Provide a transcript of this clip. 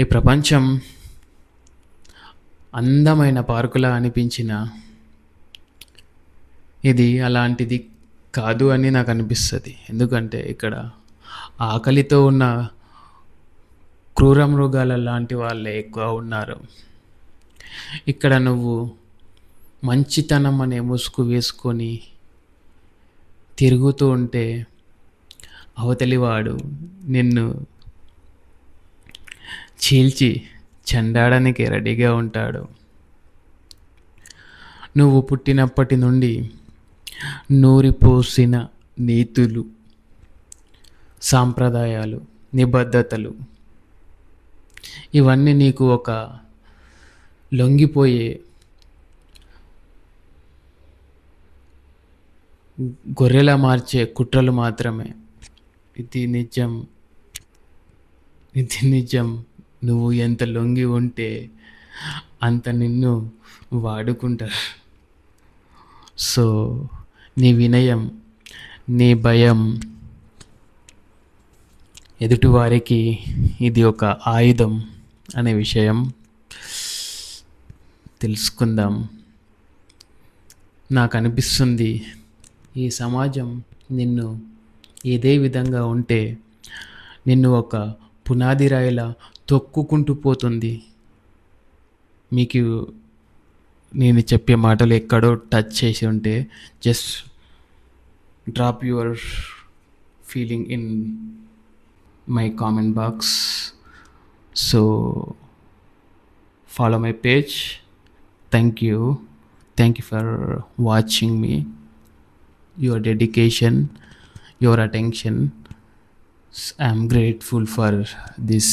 ఈ ప్రపంచం అందమైన పార్కులా అనిపించిన ఇది అలాంటిది కాదు అని నాకు అనిపిస్తుంది. ఎందుకంటే ఇక్కడ ఆకలితో ఉన్న క్రూర మృగాల లాంటి వాళ్ళే ఎక్కువ ఉన్నారు. ఇక్కడ నువ్వు మంచితనం అనే ముసుగు వేసుకొని తిరుగుతూ ఉంటే అవతలివాడు నిన్ను చీల్చి చెండాడడానికి రెడీగా ఉంటాడు. నువ్వు పుట్టినప్పటి నుండి నూరిపోసిన నీతులు, సాంప్రదాయాలు, నిబద్ధతలు ఇవన్నీ నీకు ఒక లొంగిపోయే గొర్రెలా మార్చే కుట్రలు మాత్రమే. ఇది నిజం, ఇది నిజం. నువ్వు ఎంత లొంగి ఉంటే అంత నిన్ను వాడుకుంటారు. సో నీ వినయం, నీ భయం ఎదుటివారికి ఇది ఒక ఆయుధం అనే విషయం తెలుసుకుందాం. నాకు అనిపిస్తుంది ఈ సమాజం నిన్ను ఇదే విధంగా ఉంటే నిన్ను ఒక పునాది రాయిలా తొక్కుకుంటూ పోతుంది. మీకు నేను చెప్పే మాటలు ఎక్కడో టచ్ చేసి ఉంటే just drop your feeling in my comment box. So follow my page. Thank you for watching me. Your dedication, your attention, I'm grateful for this